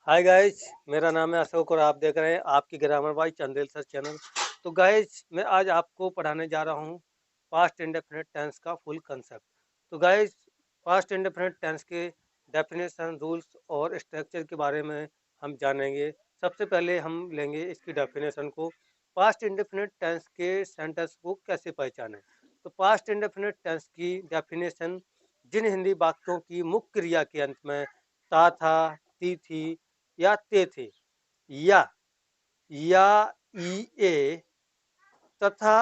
Hi guys, मेरा नाम है अशोक और आप देख रहे हैं आपकी grammar by Chandel sir channel. तो गाइस, मैं आज आपको पढ़ाने जा रहा हूँ पास्ट इंडेफिनिट टेंस का फुल कंसेप्ट। तो गाइस, पास्ट इंडेफिनिट टेंस के डेफिनेशन, रूल्स और स्ट्रक्चर के बारे में हम जानेंगे। सबसे पहले हम लेंगे इसकी डेफिनेशन को। पास्ट इंडेफिनिट टेंस के सेंटेंस को कैसे पहचानें। तो पास्ट इंडेफिनिट टेंस की डेफिनेशन जिन हिंदी वाक्यों की मुख्य क्रिया के अंत में ता था, ती थी या ते थे या ई ए तथा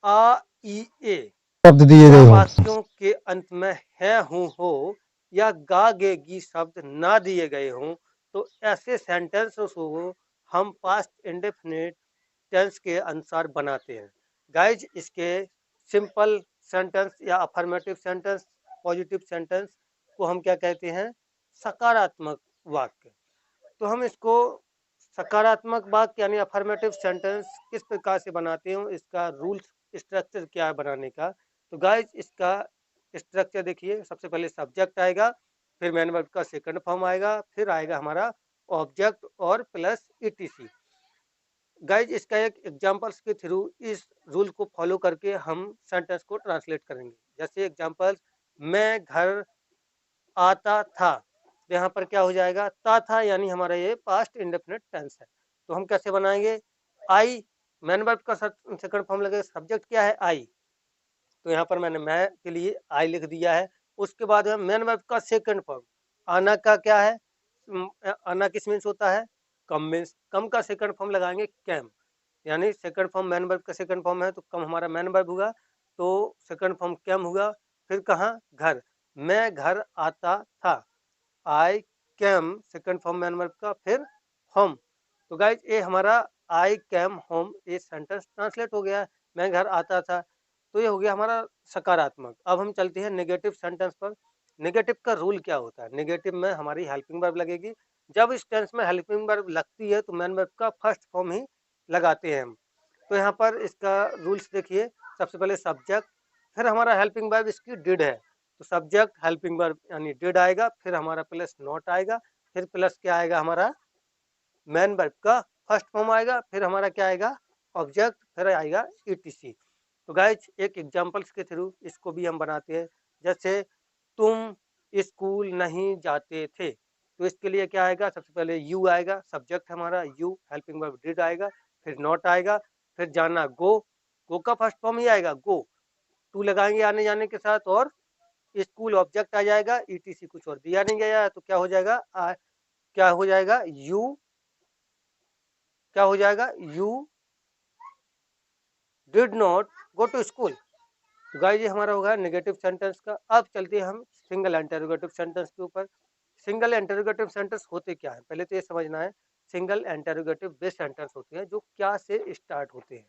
आ ई ए शब्द दिए या गए हो। वाक्यों के अंत में है हूं हो या गा गे गी शब्द ना दिए गए हों, तो ऐसे सेंटेंस को हम पास्ट इंडेफिनिट टेंस के अनुसार बनाते हैं। गाइज, इसके सिंपल सेंटेंस या अफर्मेटिव सेंटेंस, पॉजिटिव सेंटेंस को हम क्या कहते हैं? सकारात्मक वाक्य। तो हम इसको सकारात्मक वाक्य यानी अफर्मेटिव सेंटेंस किस प्रकार से बनाते हैं, इसका रूल्स स्ट्रक्चर क्या है बनाने का। तो गाइज, इसका स्ट्रक्चर देखिए। सबसे पहले सब्जेक्ट आएगा, फिर मेन वर्ब का सेकंड फॉर्म आएगा, फिर आएगा हमारा ऑब्जेक्ट और प्लस ईटीसी। गाइज, इसका एक एग्जांपल्स के थ्रू इस रूल को फॉलो करके हम सेंटेंस को ट्रांसलेट करेंगे। जैसे एग्जांपल्स, मैं घर आता था, तो यहाँ पर क्या हो जाएगा? ता था, यानी हमारा ये पास्ट इंडेफिनिट टेंस है। तो हम कैसे बनाएंगे? आई, मैन वर्ब का सेकंड फॉर्म लगेगा। सब्जेक्ट क्या है? आई। तो यहाँ पर मैंने मैं के लिए आई लिख दिया है। उसके बाद में मैन वर्ब का सेकंड फॉर्म, आना का क्या है? आना किस मीन्स होता है? Come means. कम का सेकंड फॉर्म लगाएंगे कैम, यानी सेकंड फॉर्म मैन वर्ब का सेकंड फॉर्म है तो कम हमारा मैन वर्ब हुआ, तो सेकंड फॉर्म कैम हुआ। फिर कहाँ? घर। मैं घर आता था, I came, second form man verb का, फिर होम। तो गाइज, ये हमारा आई कैम होम ये सेंटेंस ट्रांसलेट हो गया। मैं घर आता था, तो ये हो गया हमारा सकारात्मक। अब हम चलते हैं नेगेटिव सेंटेंस पर। नेगेटिव का रूल क्या होता है? नेगेटिव में हमारी हेल्पिंग वर्ब लगेगी। जब इस टेंस में हेल्पिंग वर्ब लगती है तो मैन वर्ब का फर्स्ट फॉर्म ही लगाते हैं हम। तो यहाँ पर इसका रूल्स देखिए। सबसे पहले सब्जेक्ट, फिर हमारा हेल्पिंग वर्ब इसकी डिड है, तो सब्जेक्ट हेल्पिंग वर्ब यानी डिड आएगा, फिर हमारा प्लस नॉट आएगा, फिर प्लस क्या आएगा? हमारा मैन वर्ब का फर्स्ट फॉर्म आएगा, फिर हमारा क्या आएगा? ऑब्जेक्ट, फिर आएगा ईटीसी। तो गाइज, एक एग्जांपल्स के थ्रू इसको भी हम बनाते हैं। जैसे तुम स्कूल नहीं जाते थे, तो इसके लिए क्या आएगा? सबसे पहले यू आएगा, सब्जेक्ट हमारा यू, हेल्पिंग वर्ब डिड आएगा, फिर नॉट आएगा, फिर जाना गो, गो का फर्स्ट फॉर्म ही आएगा गो, टू लगाएंगे आने जाने के साथ, और स्कूल ऑब्जेक्ट आ जाएगा, ईटीसी कुछ और दिया नहीं गया है तो क्या हो जाएगा? क्या हो जाएगा? यू, क्या हो जाएगा? You did not go to school. तो गाइस, ये हमारा होगा नेगेटिव सेंटेंस का। अब चलते हैं हम सिंगल इंटरोगेटिव सेंटेंस के ऊपर। सिंगल इंटरोगेटिव सेंटेंस होते क्या है, पहले तो ये समझना है। सिंगल इंटरोगेटिव वे सेंटेंस होते हैं जो क्या से स्टार्ट होते हैं।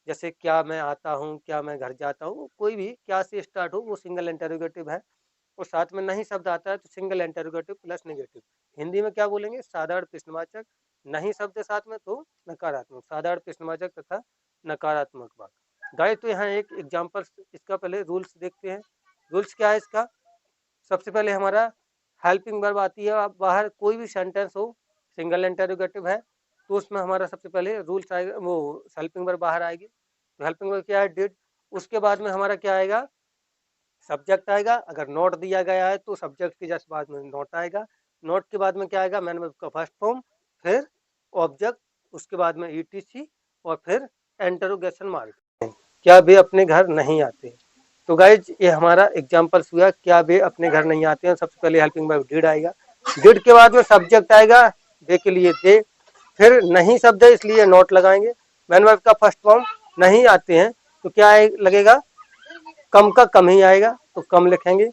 जैसे क्या मैं आता हूँ, क्या मैं घर जाता हूँ, कोई भी क्या से स्टार्ट हो वो सिंगल इंटरोगेटिव है। और साथ में नहीं शब्द आता है तो single interrogative plus negative. Hindi में क्या बोलेंगे? साधारण प्रश्नवाचक, नहीं शब्द साथ में तो नकारात्मक। साधारण प्रश्नवाचक तथा नकारात्मक वाक्य। गाइस, तो यहाँ एक एग्जांपल, इसका पहले रूल्स देखते हैं। रूल्स क्या है इसका? सबसे पहले हमारा हेल्पिंग वर्ब आती है। अब बाहर कोई भी सेंटेंस हो, सिंगल इंटरोगेटिव है, तो उसमें हमारा सबसे पहले रूल्स आएगा, वो हेल्पिंग वर्ब बाहर आएगी। तो हेल्पिंग वर्ब क्या है? डिड। उसके बाद में हमारा क्या आएगा? सब्जेक्ट आएगा। अगर नोट दिया गया है तो सब्जेक्ट के जस्ट बाद में नोट आएगा। नोट के बाद में क्या आएगा? मैन वर्ब का फर्स्ट फॉर्म, फिर ऑब्जेक्ट, उसके बाद में ईटीसी, और फिर इंटरोगेशन मार्क। क्या वे अपने घर नहीं आते? तो गाइज, ये हमारा एग्जांपल्स हुआ, क्या वे अपने घर नहीं आते हैं। सबसे पहले हेल्पिंग वर्ब डिड आएगा, डिड के बाद में सब्जेक्ट आएगा, वे के लिए दे, फिर नहीं शब्द है इसलिए नोट लगाएंगे। मैन वर्ब का फर्स्ट फॉर्म नहीं आते हैं तो क्या लगेगा? कम का कम ही आएगा, तो कम लिखेंगे।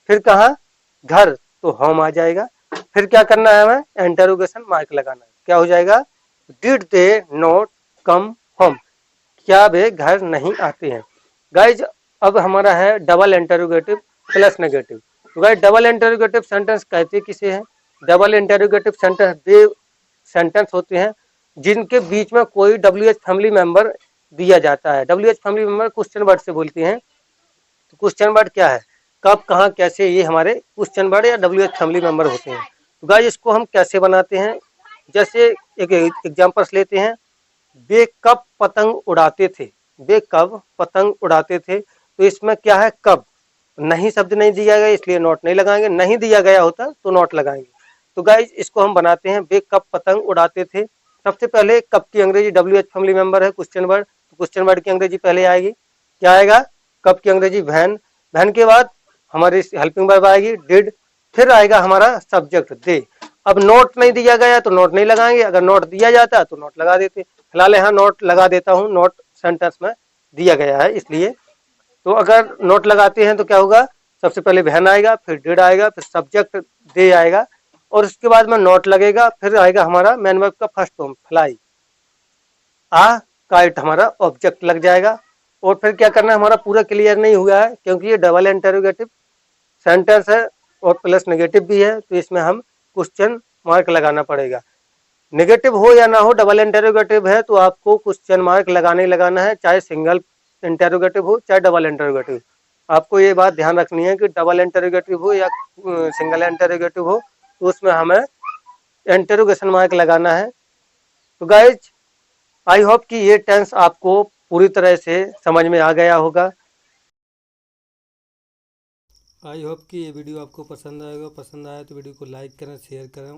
फिर कहाँ? घर, तो होम आ जाएगा। फिर क्या करना है हमें? इंटरोगेशन मार्क लगाना है। क्या हो जाएगा? Did they not come home, क्या वे घर नहीं आते हैं। गाइज, अब हमारा है डबल इंटरोगेटिव प्लस नेगेटिव। तो गाइज, डबल इंटरोगेटिव सेंटेंस कहते किसे हैं? डबल इंटरोगेटिव सेंटेंस वे सेंटेंस होते हैं जिनके बीच में कोई WH फैमिली मेंबर दिया जाता है। WH family member question word से बोलते हैं। तो क्वेश्चन वर्ड क्या है? कब, कहाँ, कैसे, ये हमारे क्वेश्चन वर्ड या WH फैमिली मेंबर होते हैं। तो गाइस इसको हम कैसे बनाते हैं, जैसे एक एग्जांपल्स लेते हैं। वे कब पतंग उड़ाते थे, वे कब पतंग उड़ाते थे। तो इसमें क्या है, कब, नहीं शब्द नहीं दिया गया इसलिए नोट नहीं लगाएंगे, नहीं दिया गया होता तो नोट लगाएंगे। तो गाइस इसको हम बनाते हैं, वे कब पतंग उड़ाते थे। सबसे पहले कब की अंग्रेजी WH फैमिली मेंबर है, क्वेश्चन वर्ड, तो क्वेश्चन वर्ड की अंग्रेजी पहले आएगी, क्या आएगा, कब की अंग्रेजी वैन, वैन के बाद हमारी हेल्पिंग वर्ब आएगी डिड, फिर आएगा हमारा सब्जेक्ट दे। अब नोट नहीं दिया गया तो नोट नहीं लगाएंगे, अगर नोट दिया जाता तो नोट लगा देते। फिलहाल यहाँ नोट लगा देता हूँ, नोट सेंटेंस में दिया गया है इसलिए। तो अगर नोट लगाते हैं तो क्या होगा, सबसे पहले वैन आएगा, फिर डिड आएगा, फिर सब्जेक्ट दे आएगा, और उसके बाद में नोट लगेगा, फिर आएगा हमारा मैन वर्ब का फर्स्ट फॉर्म फ्लाई, आ काइट हमारा ऑब्जेक्ट लग जाएगा। और फिर क्या करना है, हमारा पूरा क्लियर नहीं हुआ है क्योंकि ये डबल इंटरोगेटिव सेंटेंस है और प्लस नेगेटिव भी है, तो इसमें हम क्वेश्चन मार्क लगाना पड़ेगा। नेगेटिव हो या ना हो, डबल इंटरोगेटिव है तो आपको क्वेश्चन मार्क लगाना ही लगाना है, चाहे सिंगल इंटरोगेटिव हो चाहे डबल इंटरोगेटिव। आपको ये बात ध्यान रखनी है कि डबल इंटरोगेटिव हो या सिंगल इंटरोगेटिव हो, तो उसमें हमें इंटरोगेशन मार्क लगाना है। तो गाइज आई होप कि ये टेंस आपको पूरी तरह से समझ में आ गया होगा। आई होप कि ये वीडियो आपको पसंद आएगा, पसंद आया तो वीडियो को लाइक करें, शेयर करें।